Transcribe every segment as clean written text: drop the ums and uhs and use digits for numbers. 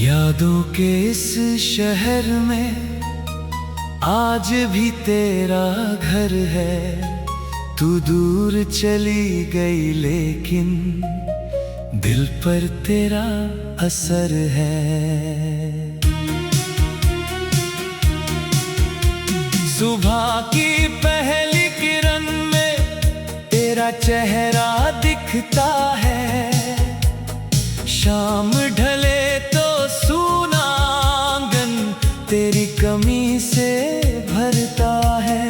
यादों के इस शहर में आज भी तेरा घर है। तू दूर चली गई लेकिन दिल पर तेरा असर है। सुबह की पहली किरण में तेरा चेहरा दिखता है। शाम ढले तो सूना आंगन तेरी कमी से भरता है।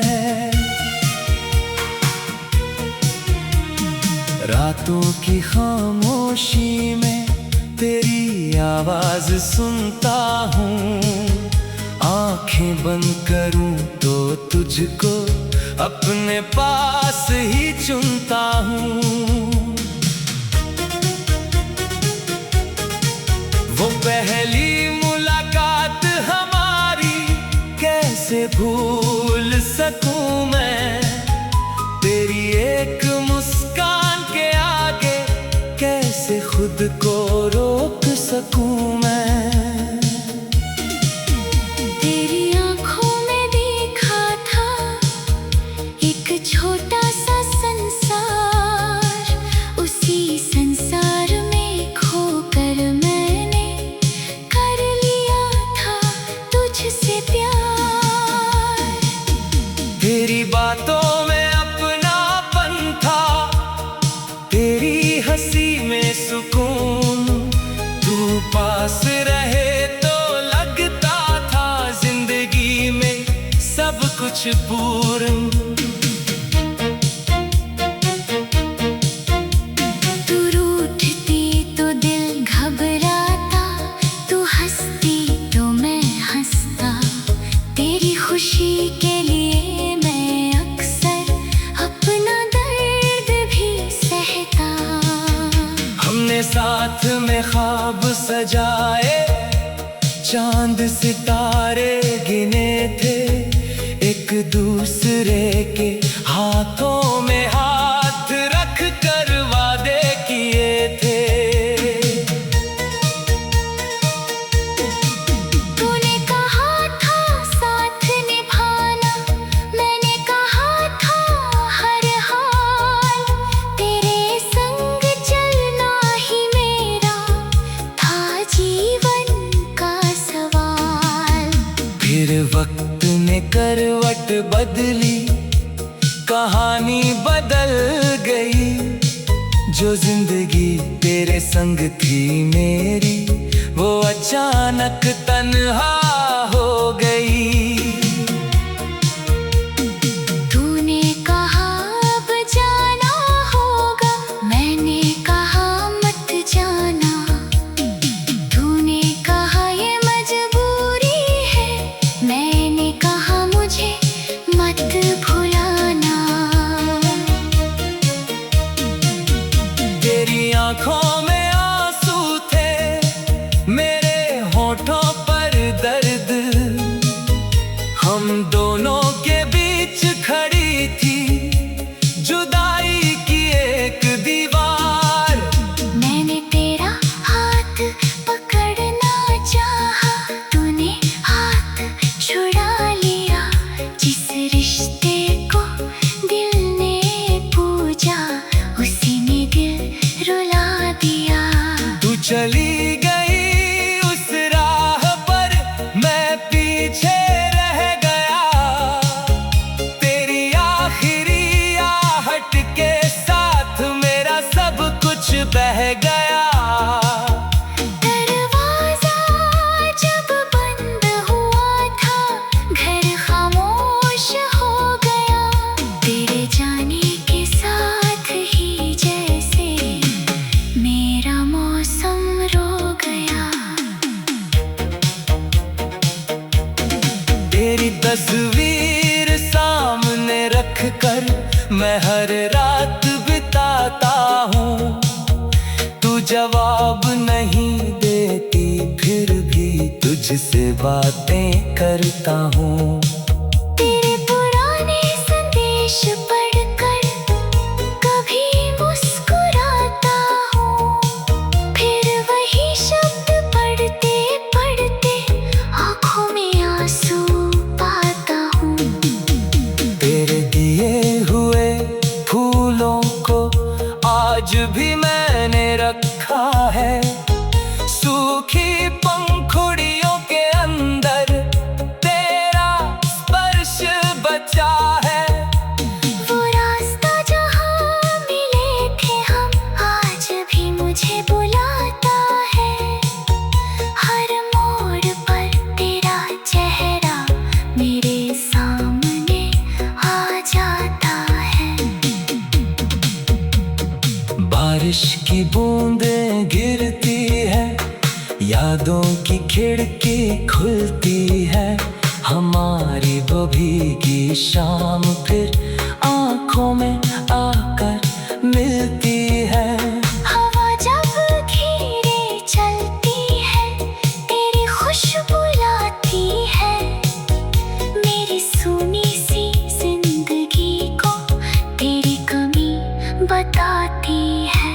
रातों की खामोशी में तेरी आवाज सुनता हूँ। आंखें बंद करूं तो तुझको अपने पास ही चुनता हूँ। वो पहली मुलाकात हमारी कैसे भूल सकूं मैं। तेरी एक मुस्कान के आगे कैसे खुद को रोक सकूं मैं। तेरी आंखों में देखा था एक छोटा सा संसार। उसी संसार में खोकर मैंने कर लिया था तुझसे प्यार। तेरी बातों में अपनापन था, तेरी हंसी में सुकून। तू पास रहे तो लगता था जिंदगी में सब कुछ पूर्ण। तू रूठती तो दिल घबराता, तू हंसती तो मैं हंसता। तेरी खुशी के लिए मैं अक्सर अपना दर्द भी सहता। हमने साथ में ख्वाब सजाए, चांद सितारे गिने थे। एक दूसरे के हाथों में हाथ रख कर वादे किए थे। तूने कहा था साथ निभाना, मैंने कहा था हर हाल। तेरे संग चलना ही मेरा था जीवन का सवाल। फिर वक्त ने करवट बदली, कहानी बदल गई। जो जिंदगी तेरे संग थी मेरी, वो अचानक तन्हा हो गई। तूने कहा अब जाना होगा, मैंने कहा मत जाना। तूने कहा ये मजबूरी है, मैंने कहा मुझे मत भुलाना। तेरी आंखों में आंसू थे, मेरे होठों पर दर्द। हम दोनों के बीच खड़ी थी जुदाई की एक दीवार। मैंने तेरा हाथ पकड़ना चाहा, तूने हाथ छुड़ा लिया। जिस रिश्ते को दिल ने पूजा, उसी ने दिल रुला दिया। तू चली गई उस राह पर, मैं पीछे रह गया। तेरी आखिरी आहट के साथ मेरा सब कुछ बह गया। दरवाजा जब बंद हुआ था, घर खामोश हो गया। तेरे जाने के साथ ही जैसे मेरा मौसम रो गया। तेरी तस्वीर सामने रख कर मैं हर रात बिताता हूँ। तू जवाब नहीं देती फिर भी तुझसे बातें करता हूँ। तेरे पुराने संदेश पढ़कर कभी मुस्कुराता हूँ, फिर वही शब्द पढ़ते यादों की खिड़की खुलती है हमारी वो भीगी शाम, फिर आंखों में आकर मिलती है। हवा जब धीरे चलती है तेरी खुशबू लाती है, मेरी सुनी सी जिंदगी को तेरी कमी बताती है।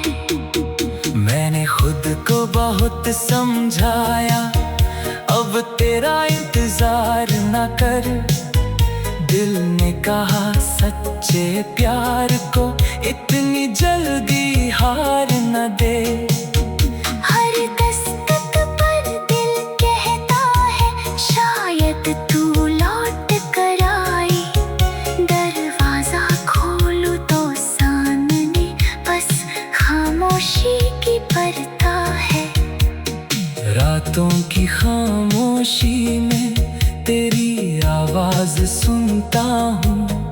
मैंने खुद को बहुत समझाया अब तेरा इंतजार न कर, दिल ने कहा सच्चे प्यार को इतनी जल्दी हार न दे। हर दस्तक पर दिल कहता है शायद तू लौट कर आई, दरवाजा खोलूं तो सामने बस खामोशी की पर्दा है। रातों की खामोशी में तेरी आवाज सुनता हूँ,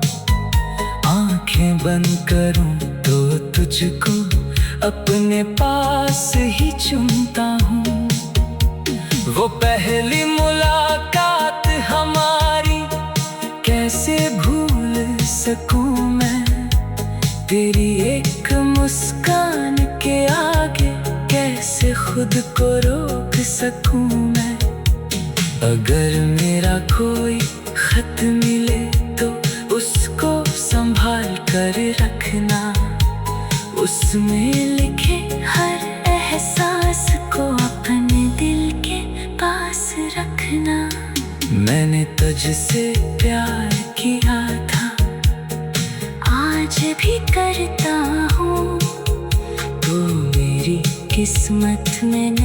आंखें बंद करूं तो तुझको अपने पास ही चुनता हूँ। वो पहली मुलाकात हमारी कैसे भूल सकूं मैं, तेरी एक मुस्कान के आगे कैसे खुद को रोक सकूं मैं। अगर मेरा कोई खत मिले तो उसको संभाल कर रखना, उसमें लिखे हर एहसास को अपने दिल के पास रखना। मैंने तुझसे प्यार किया था आज भी करता हूँ, तो मेरी किस्मत में नहीं।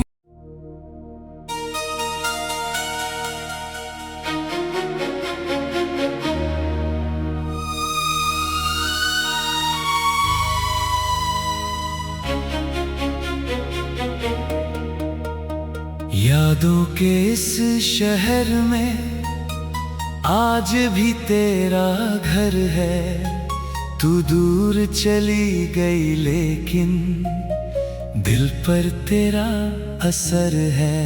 यादों के इस शहर में आज भी तेरा घर है, तू दूर चली गई लेकिन दिल पर तेरा असर है।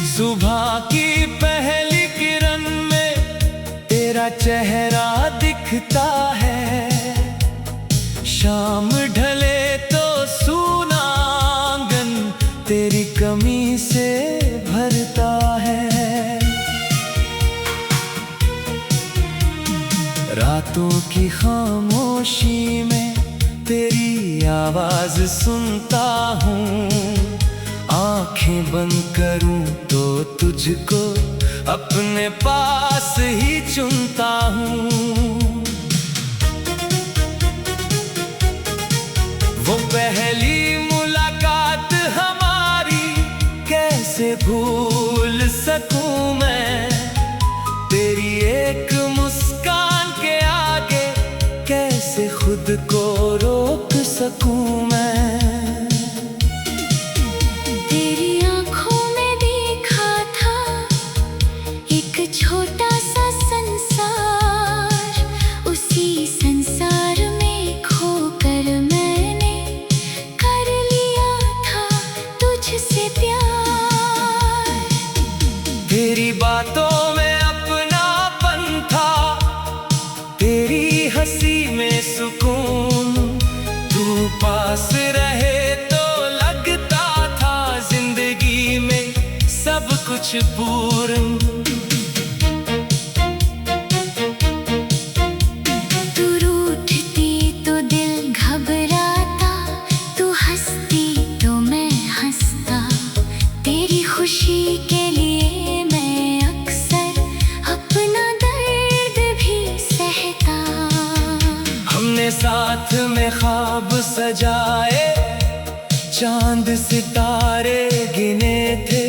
सुबह की पहली किरण में तेरा चेहरा दिखता है, शाम ढले तो सूना आंगन तेरी कमी से भरता है। रातों की खामोशी में तेरी आवाज सुनता हूँ, आंखें बंद करूं तो तुझको अपने पास ही चुनता हूँ। वो पहली मुलाकात हमारी कैसे भूल सकूं मैं, तेरी एक मुस्कान के आगे कैसे खुद को रोक सकूं मैं। तेरी आंखों में देखा था एक छोटा सा संसार, उसी संसार में खोकर मैंने कर लिया था तुझसे प्यार। तेरी बातों में अपनापन था, तेरी हंसी में सुकून, तू पास रहे तो लगता था जिंदगी में सब कुछ पूर्ण। तू रूठती तो दिल घबराता, तू हंसती तो मैं हंसता, तेरी खुशी के लिए मैं अक्सर अपना दर्द भी सहता। हमने साथ में ख्वाब सजाए, चांद सितारे गिने थे,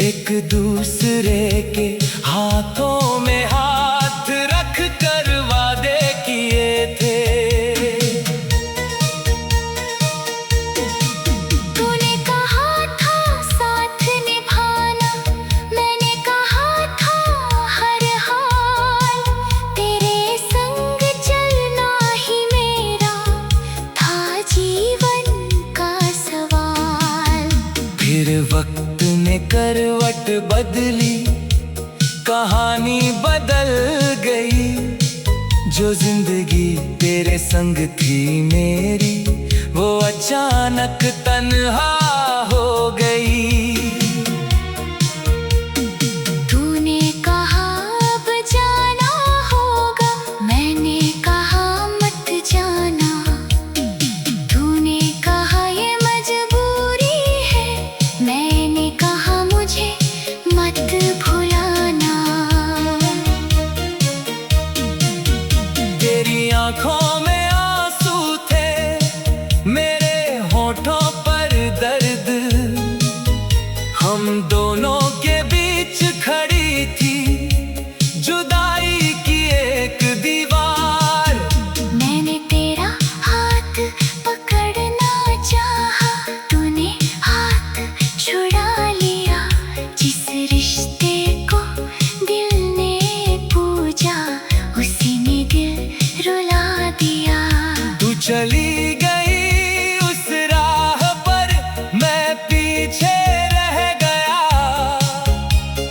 एक दूसरे के हाथों में हाथ रख कर वादे किए थे। तूने कहा था साथ निभाना, मैंने कहा था हर हाल, तेरे संग चलना ही मेरा था जीवन करवट बदली, कहानी बदल गई। जो जिंदगी तेरे संग थी मेरी, वो अचानक तन्हा हो गई। तूने कहा अब जाना होगा, मैंने कहा मत जाना। तूने कहा ये मजबूरी है, मैंने कहा मुझे मत भुलाना। तेरी आंखों में आंसू थे, मेरे होठों पर दर्द। हम दोनों के बीच खड़ी थी जुदाई की एक दीवार। मैंने तेरा हाथ पकड़ना चाहा, तूने हाथ छुड़ा लिया। जिस रिश्ते को दिल ने पूजा, उसी ने दिल रुला दिया। तू चली गई उस राह पर, मैं पीछे रह गया।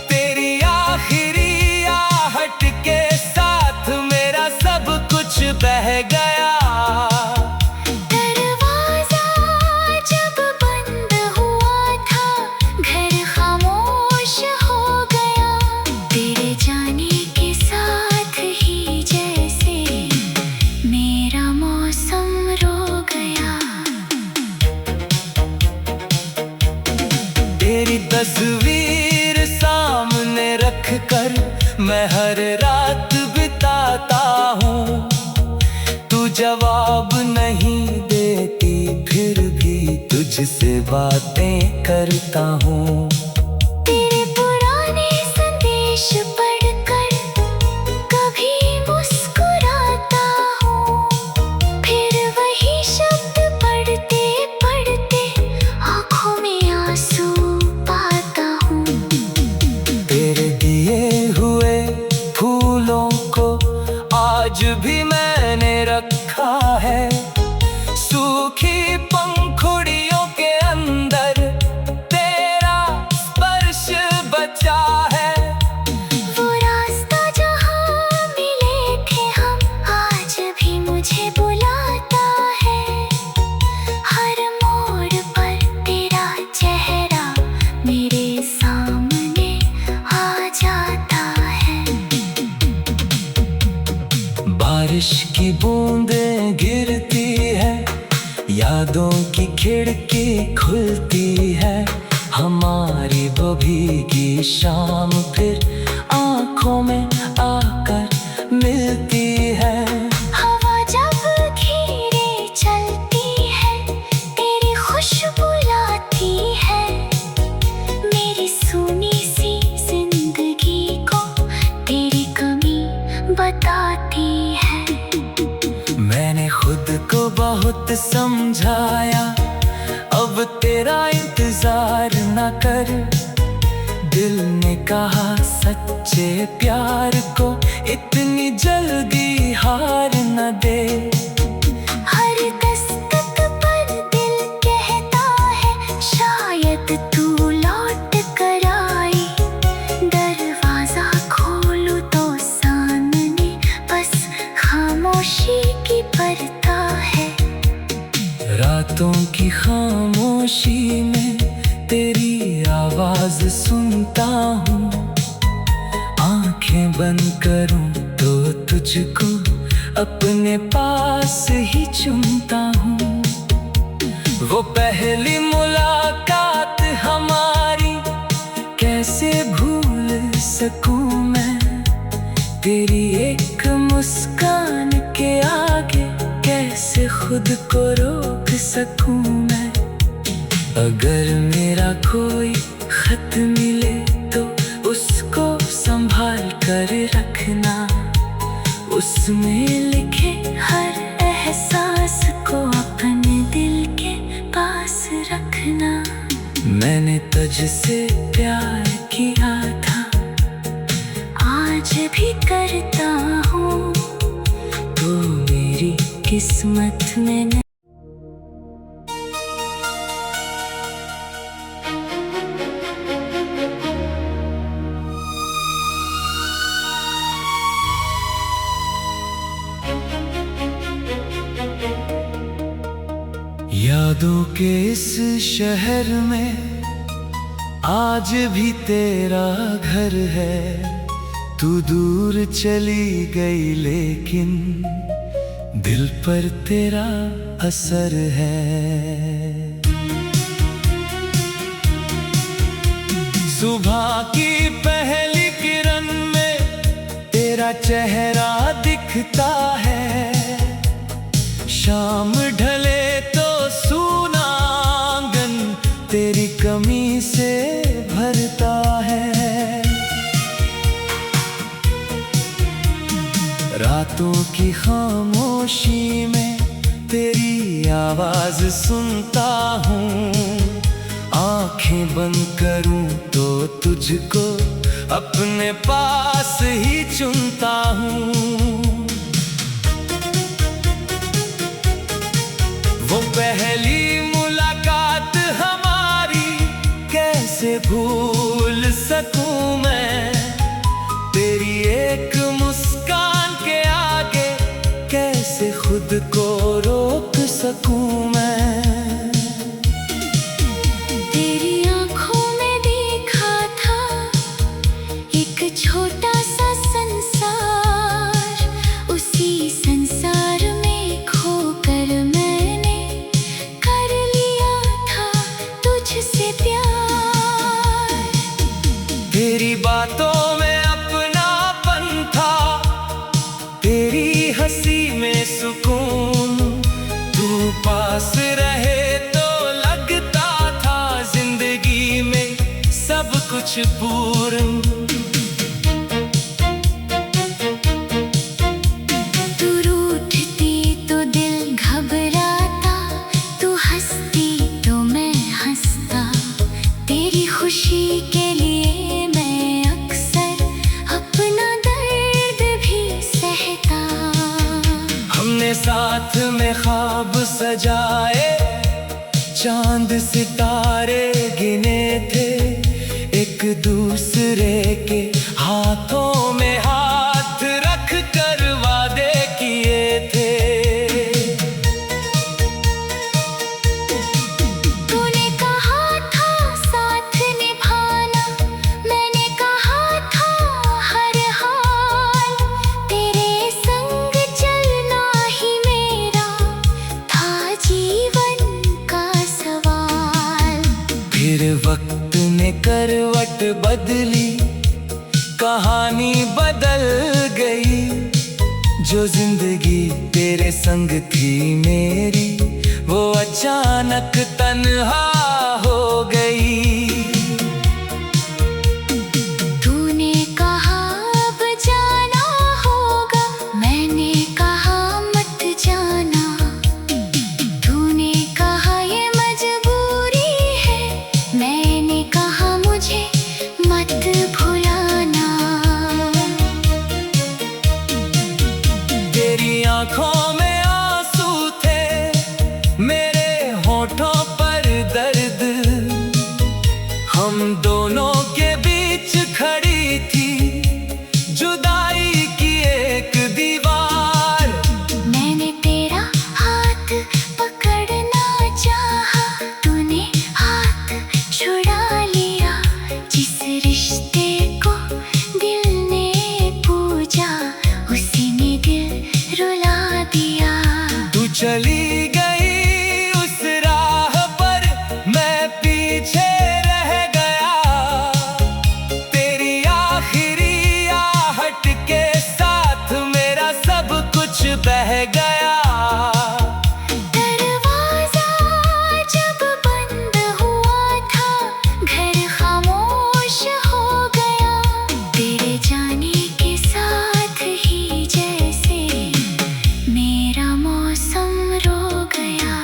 तेरी आखिरी आहट के साथ मेरा सब कुछ बह गया। दरवाजा जब बंद हुआ था, घर खामोश हो गया। तेरे जाने के साथ ही जैसे मेरा मौसम रो गया। तेरी तस्वीर सामने रख कर मैं हर रात बिताता हूँ। तू जवाब नहीं देती, फिर भी तुझसे बातें करता हूँ। तेरे पुराने संदेश पढ़कर कभी मुस्कुराता हूँ, फिर वही शब्द पढ़ते पढ़ते आँखों में आंसू पाता हूँ। तेरे दिए हुए फूलों को आज भी मैंने रखा है। सूखी पंखुड़ियों के अंदर तेरा स्पर्श बचा है। वो रास्ता जहाँ मिले थे हम, आज भी मुझे बुलाता है। हर मोड़ पर तेरा चेहरा मेरे सामने आ जाता है। बारिश की बूंदें गिरती है, यादों की खिड़की खुलती है। हमारी वो भीगी शाम फिर आंखों में आकर मिलती है। हवा जब धीरे चलती है, तेरी खुशबू लाती है। मेरी सुनी सी जिंदगी को तेरी कमी बताती है। मैंने खुद को बहुत समझाया, अब तेरा इंतजार न कर। दिल ने कहा सच्चे प्यार को इतनी जल्दी हार न दे। हर दस्तक पर दिल कहता है, शायद तू लौट कर आई। दरवाजा खोलूं तो सामने बस खामोशी की पर्दा है। रातों की खामोशी में तेरी आवाज सुनता हूँ। आंखें बंद करूं तो तुझको अपने पास ही चुनता हूँ। वो पहली मुलाकात हमारी कैसे भूल सकूं मैं। तेरी एक मुस्कान के आगे कैसे खुद को रोक सकूं मैं। अगर मेरा कोई खत मिले तो उसको संभाल कर रखना। उसमें लिखे हर एहसास को अपने दिल के पास रखना। मैंने तुझसे प्यार किया था, आज भी करता हूँ। तो मेरी किस्मत में यादों के इस शहर में आज भी तेरा घर है। तू दूर चली गई लेकिन दिल पर तेरा असर है। सुबह की पहली किरण में तेरा चेहरा दिखता है। शाम ढले तो सूना आंगन तेरी कमी से भरता है। रातों की खामोशी में तेरी आवाज सुनता हूँ। आंखें बंद करूं तो तुझको अपने पास ही चुनता हूँ। वो पहली मुलाकात हमारी कैसे भूल सकूं मैं। तेरी एक मुस्कान के आगे कैसे खुद को रोक सकूं मैं। तेरी आंखों में देखा था एक छोटा सा संसार। उसी संसार में खोकर मैंने कर लिया था तुझसे प्यार। तेरी बातों में अपनापन था, तेरी हंसी में सुकून। तू पास रहे तो लगता था जिंदगी में सब कुछ पूर्ण। तू रूठती तो दिल घबराता, तू हंसती तो मैं हंसता। तेरी खुशी के लिए मैं अक्सर अपना दर्द भी सहता। हमने साथ में ख्वाब सजाए, चांद सितारे गिने थे। एक दूसरे के हाथों में हाथ रख कर वादे किए थे। तूने कहा था साथ निभाना, मैंने कहा था हर हाल। तेरे संग चलना ही मेरा था जीवन का सवाल। फिर वक्त ने करवट बदली, कहानी बदल गई। जो जिंदगी तेरे संग थी मेरी, वो अचानक तन्हा हो गई। तूने कहा अब जाना होगा, मैंने कहा मत जाना। तूने कहा ये मजबूरी है, मैंने कहा मुझे मत भुलाना। तेरी आंखों में आंसू थे, मेरे होठों पर दर्द। हम दोनों के बीच खड़ी थी जुदाई की एक दीवार। मैंने तेरा हाथ पकड़ना चाहा, तूने हाथ छुड़ा लिया। जिस रिश्ते को दिल ने पूजा, उसी ने दिल रुला दिया। तू चली गई उस राह पर, मैं पीछे रह गया। तेरी आखिरी आहट के साथ मेरा सब कुछ बह गया। दरवाजा जब बंद हुआ था, घर खामोश हो गया। तेरे जाने के साथ ही जैसे मेरा मौसम रो गया।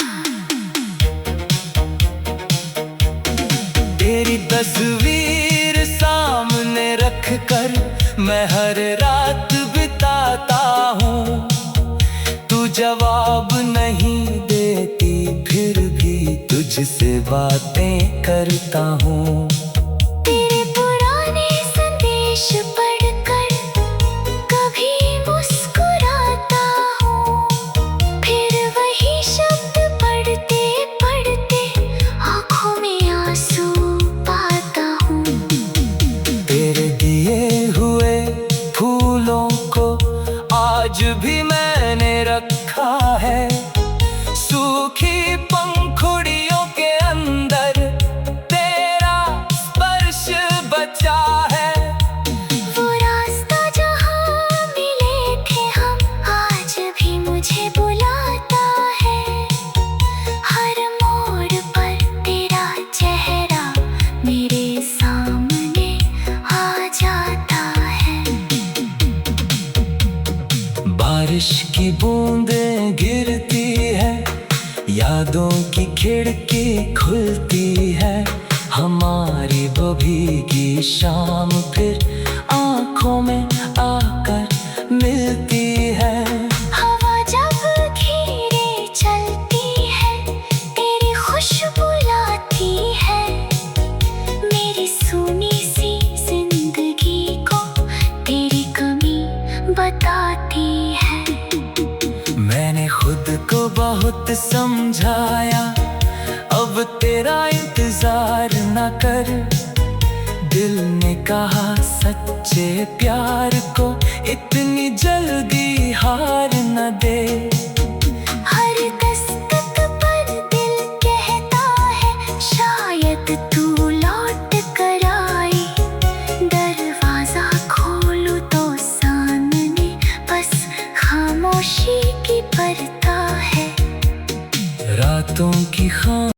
तेरी तस्वीर सामने रख कर मैं हर रात बिताता हूँ। तू जवाब नहीं देती फिर भी तुझसे बातें करता हूँ। तेरे पुराने संदेश पढ़कर कभी मुस्कुराता हूँ, फिर वही शब्द पढ़ते यादों की खिड़की खुलती है, हमारी वो भीगी शाम फिर आंखों में आकर मिलती है। हवा जब धीरे चलती है, तेरी खुशबू लाती है मेरी सूनी सी जिंदगी को, तेरी कमी बताती है। मैंने खुद को बहुत समझाया, अब तेरा इंतजार न कर। दिल ने कहा सच्चे प्यार को इतनी जल्दी हार न दे। हर दस्तक पर दिल कहता है शायद तू